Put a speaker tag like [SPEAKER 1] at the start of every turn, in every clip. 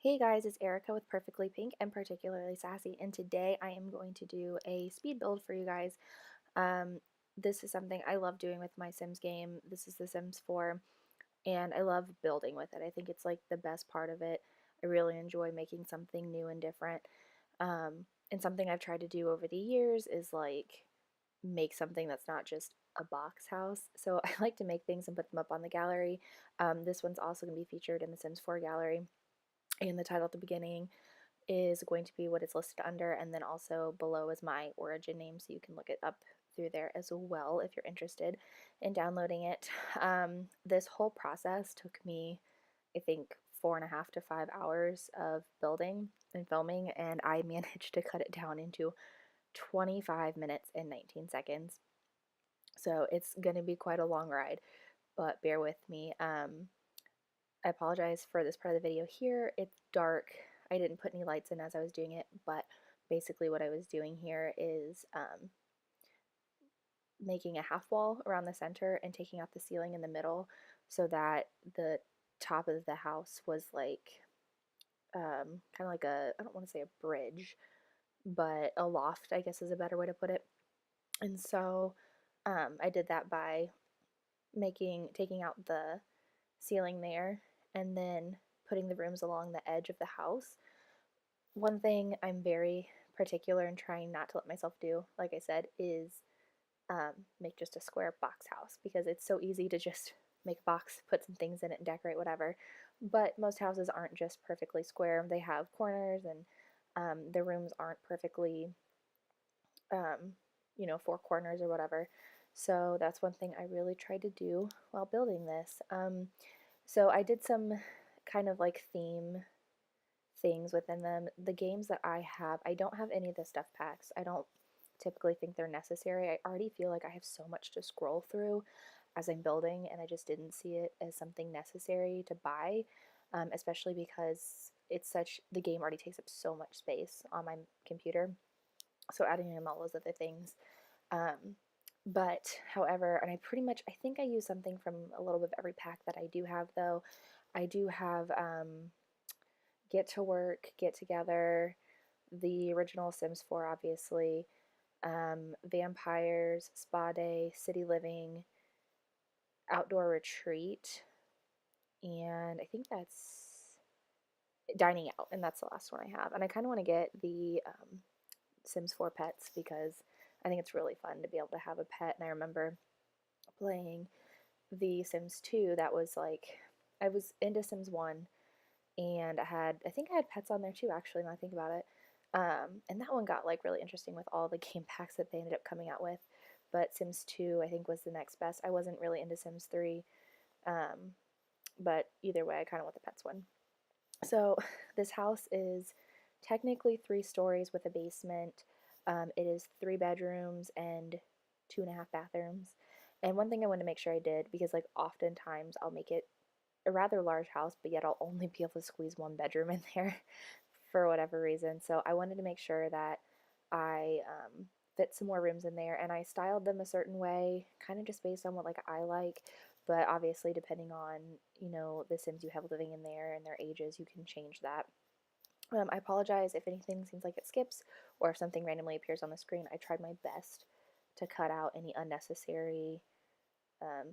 [SPEAKER 1] Hey guys, it's Erica with Perfectly Pink and Particularly Sassy, and today I am going to do a speed build for you guys. This is something I love doing with my Sims game. This is The Sims 4, and I love building with it. I think it's like the best part of it. I really enjoy making something new and different. And something I've tried to do over the years is like make something that's not just a box house. So I like to make things and put them up on the gallery. This one's also going to be featured in the Sims 4 gallery, and the title at the beginning is going to be what it's listed under, and then also below is my origin name, so you can look it up through there as well if you're interested in downloading it. This whole process took me, I think, 4.5 to 5 hours of building and filming, and I managed to cut it down into 25 minutes and 19 seconds. So it's going to be quite a long ride, but bear with me. I apologize for this part of the video here. It's dark. I didn't put any lights in as I was doing it, but basically what I was doing here is making a half wall around the center and taking out the ceiling in the middle so that the top of the house was like kind of like a, I don't want to say a bridge, but a loft, I guess is a better way to put it. And so I did that by taking out the ceiling there and then putting the rooms along the edge of the house. One thing I'm very particular in trying not to let myself do, like I said, is make just a square box house, because it's so easy to just make a box, put some things in it, and decorate whatever. But most houses aren't just perfectly square. They have corners, and the rooms aren't perfectly, four corners or whatever. So that's one thing I really tried to do while building this. So I did some kind of like theme things within them. The games that I have, I don't have any of the stuff packs. I don't typically think they're necessary. I already feel like I have so much to scroll through as I'm building, and I just didn't see it as something necessary to buy, especially because the game already takes up so much space on my computer. So adding in all those other things. But however, and I think I use something from a little bit of every pack that I do have, though. I do have Get to Work, Get Together, the original Sims 4, obviously, Vampires, Spa Day, City Living, Outdoor Retreat, and I think that's Dining Out, and that's the last one I have. And I kind of want to get the Sims 4 pets, because I think it's really fun to be able to have a pet. And I remember playing the Sims 2, that was like, I was into Sims 1, and I think I had pets on there too, actually, now I think about it. And that one got like really interesting with all the game packs that they ended up coming out with. But Sims 2, I think, was the next best. I wasn't really into Sims 3, but either way, I kind of want the pets one. So this house is technically 3 stories with a basement. It is 3 bedrooms and 2.5 bathrooms. And one thing I wanted to make sure I did, because like oftentimes I'll make it a rather large house, but yet I'll only be able to squeeze 1 bedroom in there for whatever reason. So I wanted to make sure that I fit some more rooms in there, and I styled them a certain way, kind of just based on what like I like. But obviously, depending on the Sims you have living in there and their ages, you can change that. I apologize if anything seems like it skips or if something randomly appears on the screen. I tried my best to cut out any unnecessary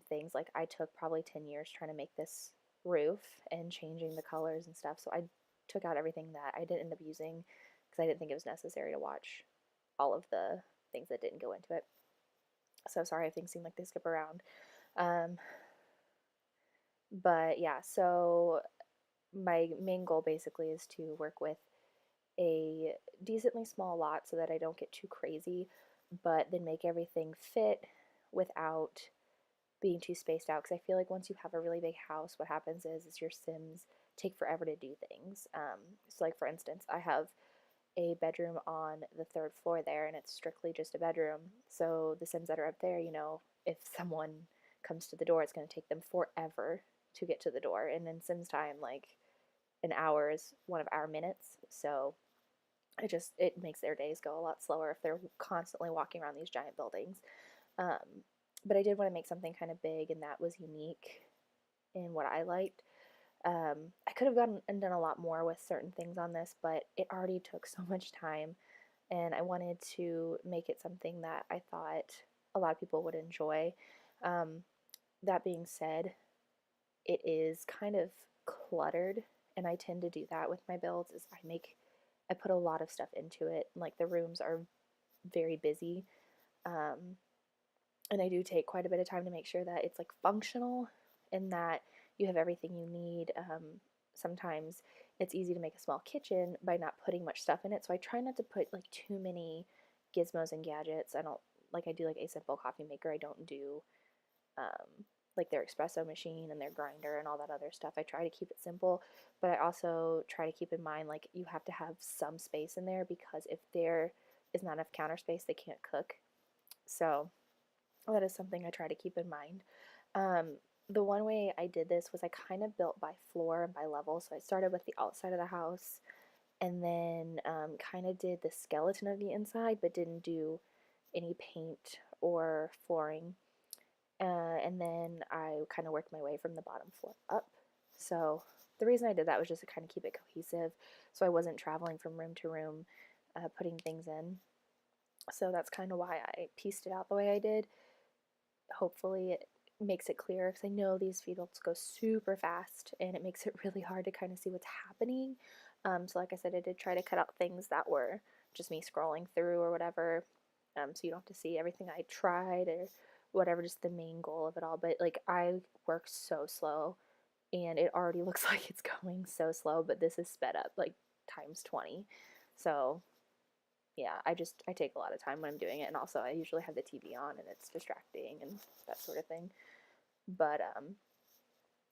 [SPEAKER 1] things. Like, I took probably 10 years trying to make this roof and changing the colors and stuff, so I took out everything that I didn't end up using because I didn't think it was necessary to watch all of the things that didn't go into it. So sorry if things seem like they skip around. Um, but yeah, so my main goal basically is to work with a decently small lot so that I don't get too crazy, but then make everything fit without being too spaced out, because I feel like once you have a really big house, what happens is your Sims take forever to do things. So like, for instance, I have a bedroom on the 3rd floor there, and it's strictly just a bedroom. So the Sims that are up there, if someone comes to the door, it's going to take them forever to get to the door. And in Sims time, like, an hour is one of our minutes. So it makes their days go a lot slower if they're constantly walking around these giant buildings. But I did want to make something kind of big and that was unique in what I liked. I could have gone and done a lot more with certain things on this, but it already took so much time, and I wanted to make it something that I thought a lot of people would enjoy. Um, that being said, it is kind of cluttered, and I tend to do that with my builds. Is I put a lot of stuff into it. Like the rooms are very busy, um, and I do take quite a bit of time to make sure that it's like functional and that you have everything you need. Sometimes it's easy to make a small kitchen by not putting much stuff in it, so I try not to put like too many gizmos and gadgets. I do like a simple coffee maker. I don't do like their espresso machine and their grinder and all that other stuff. I try to keep it simple, but I also try to keep in mind like you have to have some space in there, because if there is not enough counter space, they can't cook. So that is something I try to keep in mind. The one way I did this was I kind of built by floor and by level. So I started with the outside of the house, and then kind of did the skeleton of the inside, but didn't do any paint or flooring. And then I kind of worked my way from the bottom floor up. So the reason I did that was just to kind of keep it cohesive, so I wasn't traveling from room to room putting things in. So that's kind of why I pieced it out the way I did. Hopefully it makes it clear, because I know these fields go super fast and it makes it really hard to kind of see what's happening. So like I said, I did try to cut out things that were just me scrolling through or whatever, so you don't have to see everything I tried or whatever, just the main goal of it all. But like I work so slow, and it already looks like it's going so slow, but this is sped up like times 20. So yeah, I take a lot of time when I'm doing it, and also I usually have the TV on and it's distracting and that sort of thing. But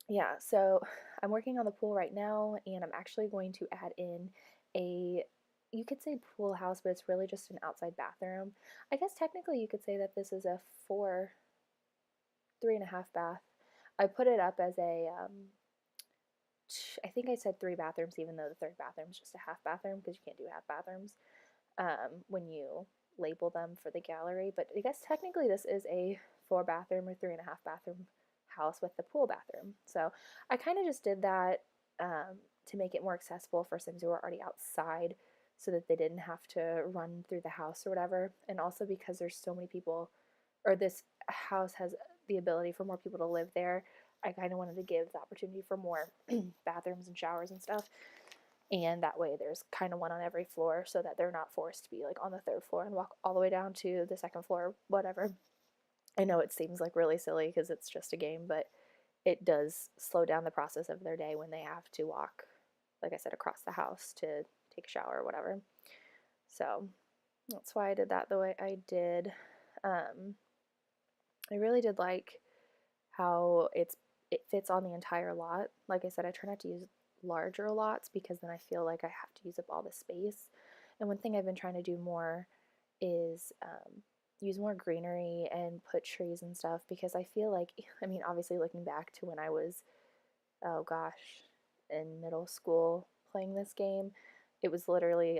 [SPEAKER 1] yeah, so I'm working on the pool right now, and I'm actually going to add in a, you could say pool house, but it's really just an outside bathroom. I guess technically you could say that this is a 3.5 bath. I put it up as a I think I said 3 bathrooms, even though the third bathroom is just a half bathroom, because you can't do half bathrooms when you label them for the gallery. But I guess technically this is a 4 bathroom or 3.5 bathroom house with the pool bathroom. So I kind of just did that to make it more accessible for Sims who are already outside, so that they didn't have to run through the house or whatever. And also because there's so many people, or this house has the ability for more people to live there, I kind of wanted to give the opportunity for more bathrooms and showers and stuff. And that way there's kind of one on every floor, so that they're not forced to be like on the third floor and walk all the way down to the second floor, whatever. I know it seems like really silly because it's just a game, but it does slow down the process of their day when they have to walk, like I said, across the house to take a shower or whatever. So that's why I did that the way I did. I really did like how it fits on the entire lot. Like I said, I try not to use larger lots, because then I feel like I have to use up all the space. And one thing I've been trying to do more is use more greenery and put trees and stuff, because I feel like, I mean, obviously looking back to when I was, oh gosh, in middle school playing this game, it was literally,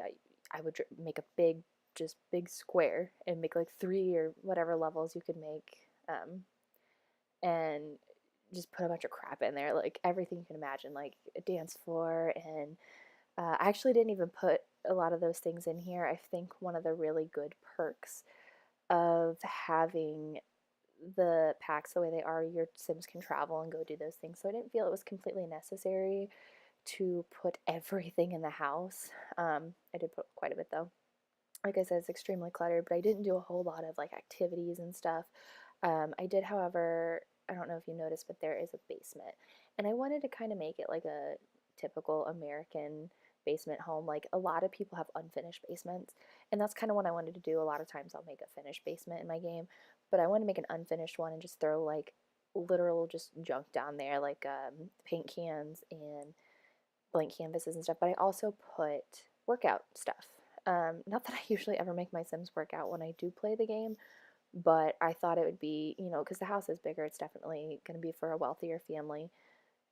[SPEAKER 1] I would make a just big square and make like 3 or whatever levels you could make. And just put a bunch of crap in there, like everything you can imagine, like a dance floor. And I actually didn't even put a lot of those things in here. I think one of the really good perks of having the packs the way they are, your Sims can travel and go do those things. So I didn't feel it was completely necessary to put everything in the house. I did put quite a bit though. Like I said, it's extremely cluttered, but I didn't do a whole lot of like activities and stuff. I did, however, I don't know if you noticed, but there is a basement. And I wanted to kind of make it like a typical American basement home. Like a lot of people have unfinished basements, and that's kind of what I wanted to do. A lot of times I'll make a finished basement in my game, but I want to make an unfinished one and just throw like literal just junk down there, like paint cans and blank canvases and stuff. But I also put workout stuff. Not that I usually ever make my Sims work out when I do play the game, but I thought it would be, because the house is bigger, it's definitely going to be for a wealthier family.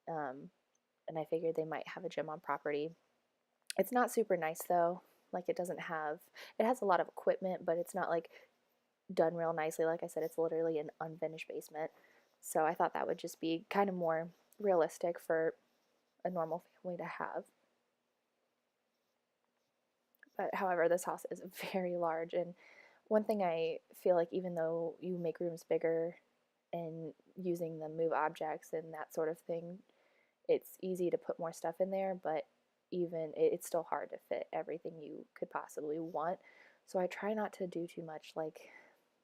[SPEAKER 1] Um, and I figured they might have a gym on property. It's not super nice though. Like it has a lot of equipment, but it's not like done real nicely. Like I said, it's literally an unfinished basement. So I thought that would just be kind of more realistic for a normal family to have. But however, this house is very large, and one thing I feel like, even though you make rooms bigger and using the move objects and that sort of thing, it's easy to put more stuff in there, but even it's still hard to fit everything you could possibly want. So I try not to do too much. Like,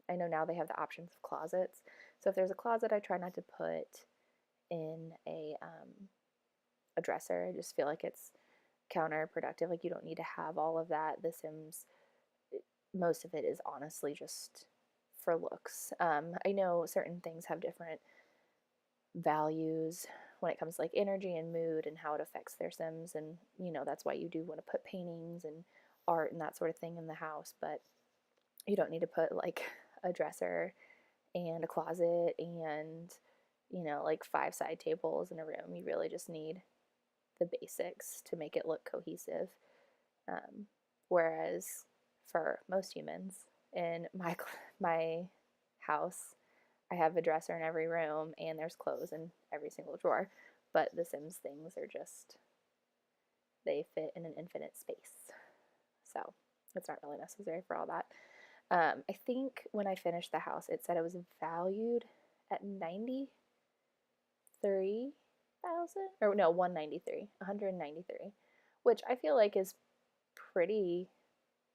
[SPEAKER 1] I know now they have the options of closets. So if there's a closet, I try not to put in a dresser. I just feel like it's counterproductive. Like, you don't need to have all of that. The Sims, most of it is honestly just for looks. I know certain things have different values when it comes to like energy and mood and how it affects their Sims, and that's why you do want to put paintings and art and that sort of thing in the house, but you don't need to put like a dresser and a closet and like 5 side tables in a room. You really just need the basics to make it look cohesive. Whereas for most humans in my house, I have a dresser in every room and there's clothes in every single drawer. But the Sims things are just, they fit in an infinite space. So it's not really necessary for all that. I think when I finished the house, it said it was valued at 93,000, or no, 193, which I feel like is pretty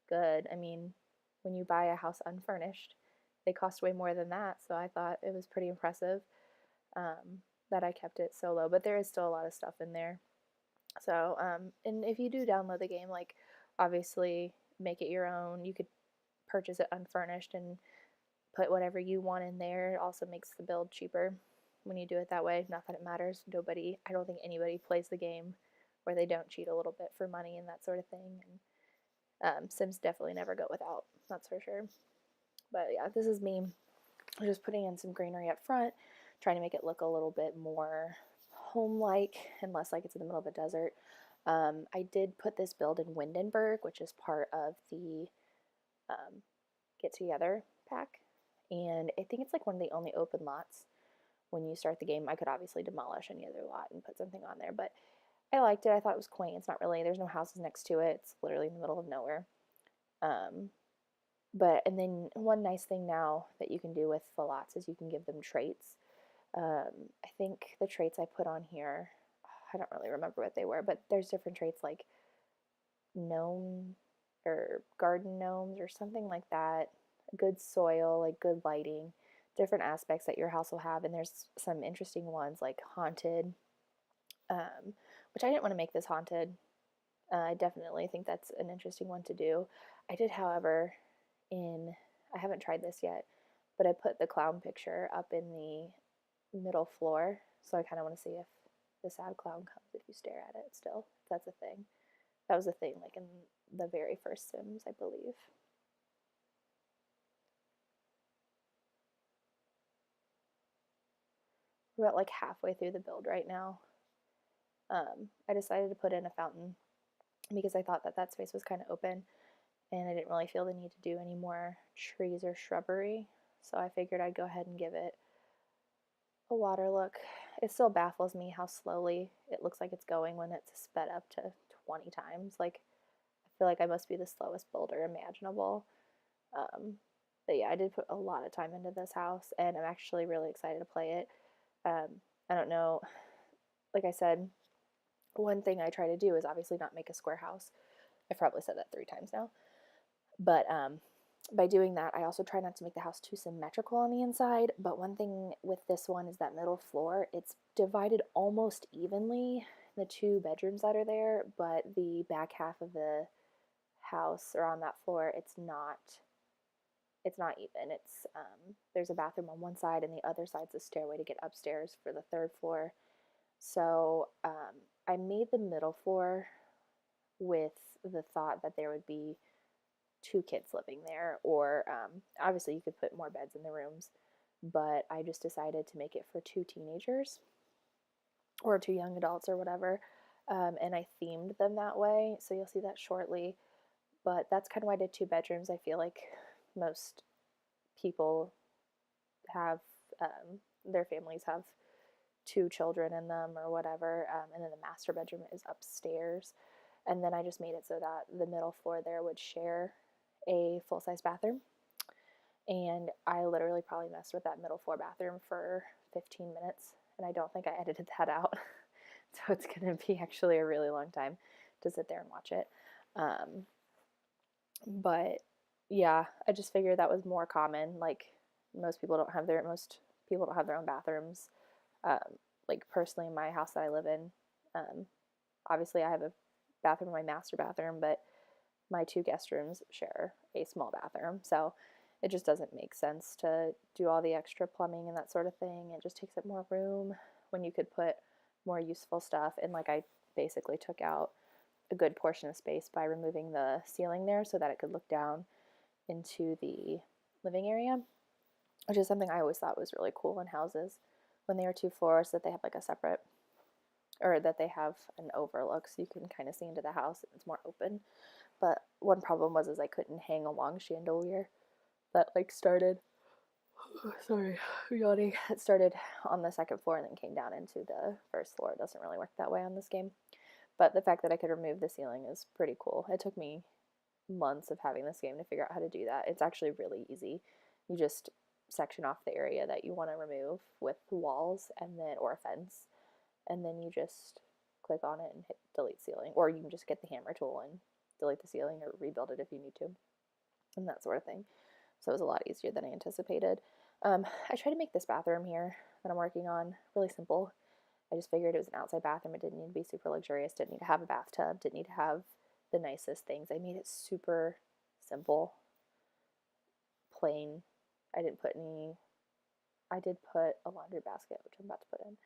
[SPEAKER 1] good. I mean, when you buy a house unfurnished, they cost way more than that, so I thought it was pretty impressive that I kept it so low, but there is still a lot of stuff in there. So, and if you do download the game, like, obviously make it your own. You could purchase it unfurnished and put whatever you want in there. It also makes the build cheaper when you do it that way. Not that it matters. I don't think anybody plays the game where they don't cheat a little bit for money and that sort of thing. And Sims definitely never go without, that's for sure. But yeah, this is me just putting in some greenery up front, trying to make it look a little bit more home-like and less like it's in the middle of a desert. I did put this build in Windenburg, which is part of the Get Together pack, and I think it's like one of the only open lots when you start the game. I could obviously demolish any other lot and put something on there, but I liked it. I thought it was quaint. It's not really, there's no houses next to it. It's literally in the middle of nowhere. And then one nice thing now that you can do with the lots is you can give them traits. I think the traits I put on here, I don't really remember what they were, but there's different traits like gnome or garden gnomes or something like that. Good soil, like good lighting, different aspects that your house will have. And there's some interesting ones like haunted, which I didn't want to make this haunted. I definitely think that's an interesting one to do. I did, however, I haven't tried this yet, but I put the clown picture up in the middle floor, so I kind of want to see if the sad clown comes if you stare at it still, if that's a thing. That was a thing like in the very first Sims, I believe. We're about like halfway through the build right now. I decided to put in a fountain because I thought that space was kind of open and I didn't really feel the need to do any more trees or shrubbery, so I figured I'd go ahead and give it a water look. It still baffles me how slowly it looks like it's going when it's sped up to 20 times. Like, I feel like I must be the slowest builder imaginable. But yeah, I did put a lot of time into this house, and I'm actually really excited to play it. I don't know, like I said, one thing I try to do is obviously not make a square house. I've probably said that 3 times now. But by doing that, I also try not to make the house too symmetrical on the inside. But one thing with this one is that middle floor, it's divided almost evenly, the 2 bedrooms that are there, but the back half of the house or on that floor, it's not even. It's there's a bathroom on one side and the other side's a stairway to get upstairs for the 3rd floor. So I made the middle floor with the thought that there would be 2 kids living there, or obviously you could put more beds in the rooms, but I just decided to make it for 2 teenagers or 2 young adults or whatever, and I themed them that way, so you'll see that shortly. But that's kind of why I did 2 bedrooms. I feel like most people have, their families have 2 children in them or whatever, and then the master bedroom is upstairs. And then I just made it so that the middle floor there would share a full-size bathroom. And I literally probably messed with that middle floor bathroom for 15 minutes, and I don't think I edited that out. So it's going to be actually a really long time to sit there and watch it. But yeah, I just figured that was more common. Like most people don't have their own bathrooms. Like personally, in my house that I live in, obviously I have a bathroom in my master bathroom, but my 2 guest rooms share a small bathroom. So it just doesn't make sense to do all the extra plumbing and that sort of thing. It just takes up more room when you could put more useful stuff. And like I basically took out a good portion of space by removing the ceiling there so that it could look down into the living area, which is something I always thought was really cool in houses when they are 2 floors, that they have like a separate, or that they have an overlook so you can kind of see into the house and it's more open. But one problem was I couldn't hang a long chandelier that like started, sorry, yawning. It started on the 2nd floor and then came down into the 1st floor. It doesn't really work that way on this game. But the fact that I could remove the ceiling is pretty cool. It took me months of having this game to figure out how to do that. It's actually really easy. You just section off the area that you want to remove with walls and then, or a fence, and then you just click on it and hit delete ceiling, or you can just get the hammer tool and delete the ceiling or rebuild it if you need to, and that sort of thing. So it was a lot easier than I anticipated. I tried to make this bathroom here that I'm working on really simple. I just figured it was an outside bathroom. It didn't need to be super luxurious, didn't need to have a bathtub, didn't need to have the nicest things. I made it super simple, plain. I did put a laundry basket, which I'm about to put in,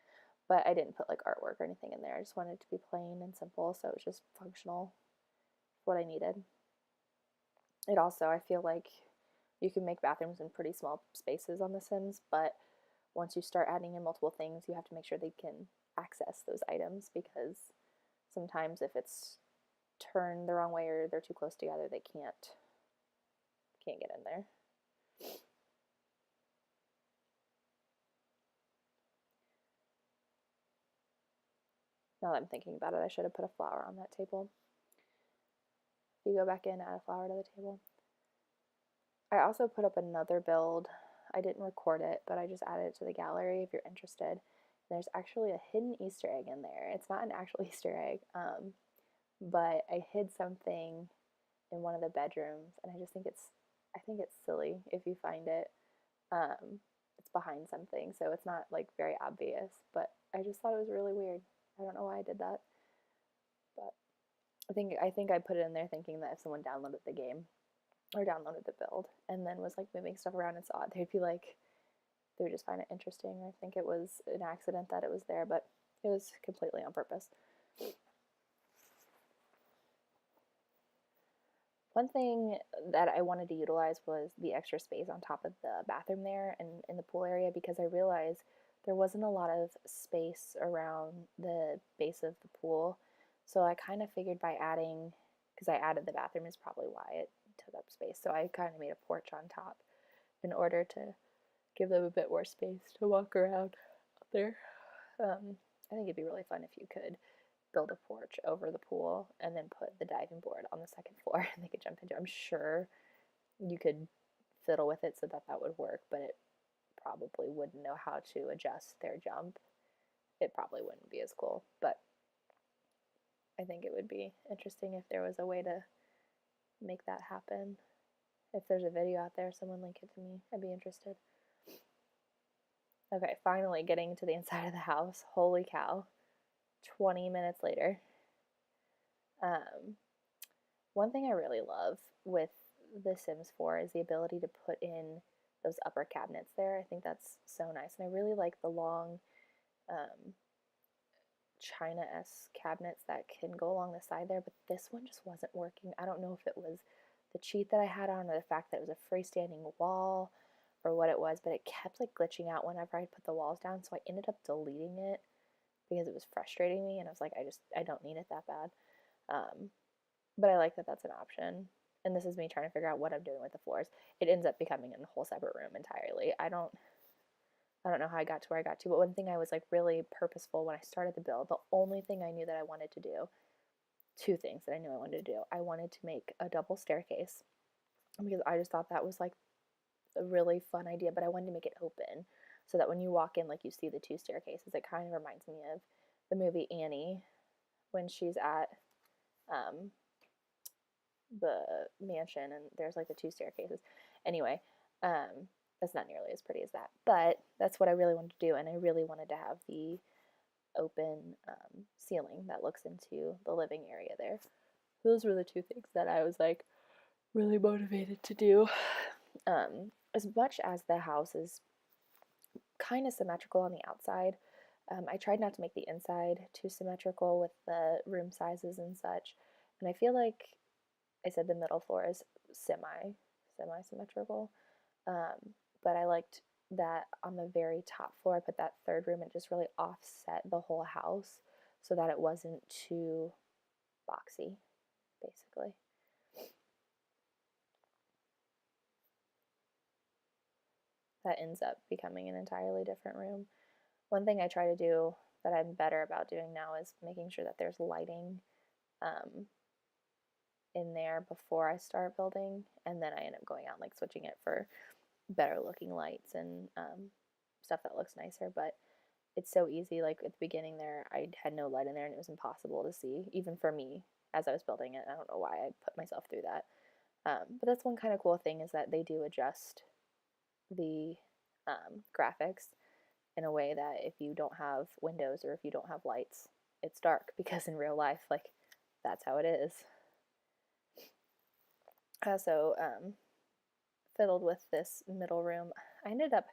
[SPEAKER 1] but I didn't put like artwork or anything in there. I just wanted it to be plain and simple, so it was just functional, what I needed. It also, I feel like you can make bathrooms in pretty small spaces on The Sims, but once you start adding in multiple things, you have to make sure they can access those items, because sometimes if it's turned the wrong way or they're too close together, they can't get in there. Now that I'm thinking about it, I should have put a flower on that table. If you go back in, add a flower to the table. I also put up another build. I didn't record it, but I just added it to the gallery if you're interested. There's actually a hidden Easter egg in there. It's not an actual Easter egg, but I hid something in one of the bedrooms, and I just think it's silly if you find it. It's behind something, so it's not like very obvious, but I just thought it was really weird. I don't know why I did that, but I think I put it in there thinking that if someone downloaded the game or downloaded the build and then was like moving stuff around and saw it, they would just find it interesting. Or I think it was an accident that it was there, but it was completely on purpose. One thing that I wanted to utilize was the extra space on top of the bathroom there and in the pool area, because I realized there wasn't a lot of space around the base of the pool. So I kind of figured by adding, because I added the bathroom is probably why it took up space. So I kind of made a porch on top in order to give them a bit more space to walk around up there. I think it'd be really fun if you could build a porch over the pool and then put the diving board on the 2nd floor and they could jump into it. I'm sure you could fiddle with it so that that would work, but it probably wouldn't know how to adjust their jump. It probably wouldn't be as cool, but I think it would be interesting if there was a way to make that happen. If there's a video out there, someone link it to me. I'd be interested. Okay, finally getting to the inside of the house. Holy cow. 20 minutes later. One thing I really love with The Sims 4 is the ability to put in those upper cabinets there. I think that's so nice. And I really like the long China-esque cabinets that can go along the side there, but this one just wasn't working. I don't know if it was the cheat that I had on or the fact that it was a freestanding wall or what it was, but it kept like glitching out whenever I put the walls down, so I ended up deleting it because it was frustrating me, and I was like, I don't need it that bad. But I like that that's an option, and this is me trying to figure out what I'm doing with the floors. It ends up becoming a whole separate room entirely. I don't I don't know how I got to where I got to, but one thing I was like really purposeful when I started the build, the only thing I knew that I wanted to do, two things that I knew I wanted to do. I wanted to make a double staircase because I just thought that was like a really fun idea, but I wanted to make it open so that when you walk in, like you see the two staircases. It kind of reminds me of the movie Annie when she's at the mansion and there's like the two staircases. Anyway, that's not nearly as pretty as that, but that's what I really wanted to do, and I really wanted to have the open ceiling that looks into the living area there. Those were the two things that I was like really motivated to do. As much as the house is kind of symmetrical on the outside, I tried not to make the inside too symmetrical with the room sizes and such. And I feel like I said the middle floor is semi-symmetrical. But I liked that on the very top floor, I put that third room and just really offset the whole house so that it wasn't too boxy, basically. That ends up becoming an entirely different room. One thing I try to do that I'm better about doing now is making sure that there's lighting in there before I start building, and then I end up going out and like switching it for better looking lights and stuff that looks nicer. But it's so easy. Like at the beginning there, I had no light in there and it was impossible to see, even for me as I was building it. I don't know why I put myself through that. But that's one kind of cool thing, is that they do adjust the graphics in a way that if you don't have windows or if you don't have lights, it's dark, because in real life, like, that's how it is. I also fiddled with this middle room. I ended up,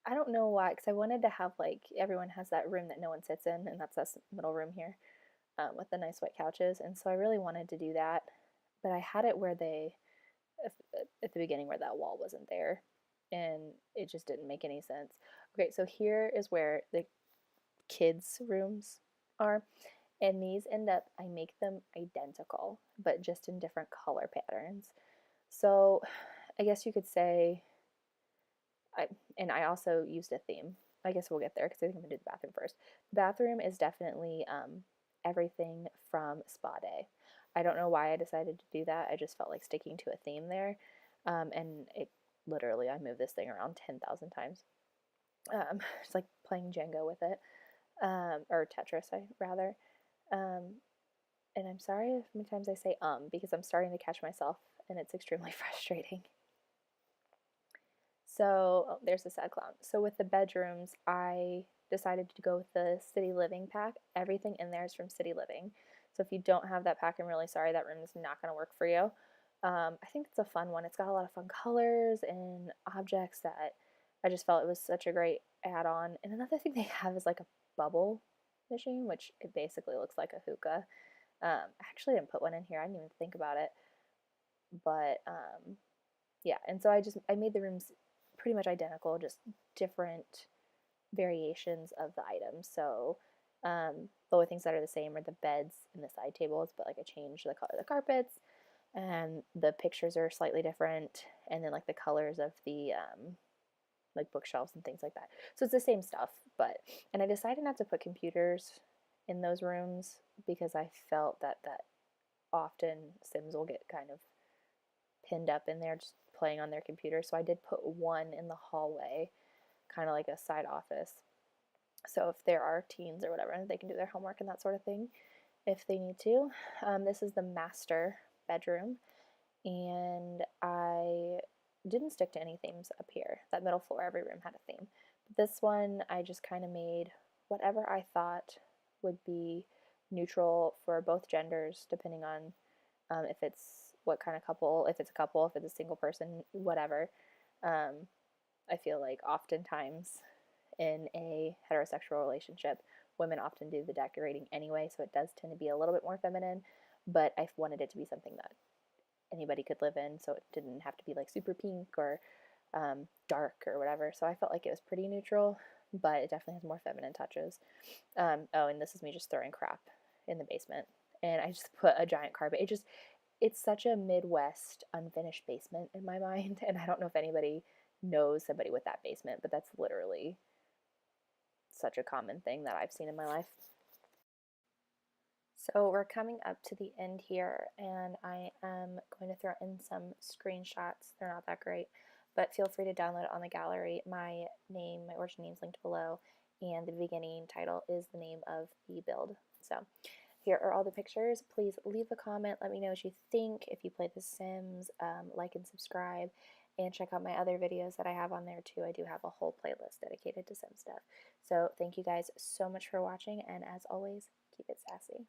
[SPEAKER 1] I don't know why, because I wanted to have, like, everyone has that room that no one sits in, and that's this middle room here with the nice white couches, and so I really wanted to do that, but I had it where they, at the beginning where that wall wasn't there, and it just didn't make any sense. Okay, so here is where the kids' rooms are, and these end up, I make them identical, but just in different color patterns. So I guess you could say, I also used a theme. I guess we'll get there because I think I'm gonna do the bathroom first. The bathroom is definitely everything from Spa Day. I don't know why I decided to do that. I just felt like sticking to a theme there, and it literally, I moved this thing around 10,000 times. It's like playing Jenga with it, or Tetris, rather. And I'm sorry if many times I say because I'm starting to catch myself and it's extremely frustrating. So, oh, there's a sad clown. So with the bedrooms, I decided to go with the City Living pack. Everything in there is from City Living. So if you don't have that pack, I'm really sorry, that room is not going to work for you. I think it's a fun one. It's got a lot of fun colors and objects that I just felt it was such a great add-on. And another thing they have is like a bubble machine, which it basically looks like a hookah. I actually didn't put one in here. I didn't even think about it. But yeah, and so I made the rooms pretty much identical, just different variations of the items. So the only things that are the same are the beds and the side tables, but like I changed the color of the carpets, and the pictures are slightly different, and then like the colors of the like bookshelves and things like that. So it's the same stuff, but, and I decided not to put computers in those rooms because I felt that often Sims will get kind of pinned up in there just playing on their computer. So I did put one in the hallway, kind of like a side office. So if there are teens or whatever, they can do their homework and that sort of thing if they need to. This is the master bedroom, and I didn't stick to any themes up here. That middle floor, every room had a theme. But this one, I just kind of made whatever I thought would be neutral for both genders, depending on if it's what kind of couple, if it's a couple, if it's a single person, whatever. I feel like oftentimes in a heterosexual relationship, women often do the decorating anyway, so it does tend to be a little bit more feminine, but I wanted it to be something that anybody could live in, so it didn't have to be like super pink or dark or whatever. So I felt like it was pretty neutral, but it definitely has more feminine touches. Oh, and this is me just throwing crap in the basement, and I just put a giant carpet. It's such a Midwest unfinished basement in my mind, and I don't know if anybody knows somebody with that basement, but that's literally such a common thing that I've seen in my life. So we're coming up to the end here, and I am going to throw in some screenshots. They're not that great, but feel free to download it on the gallery. My origin name is linked below, and the beginning title is the name of the build. So here are all the pictures. Please leave a comment. Let me know what you think. If you play The Sims, like and subscribe, and check out my other videos that I have on there too. I do have a whole playlist dedicated to Sim stuff. So thank you guys so much for watching, and as always, keep it sassy.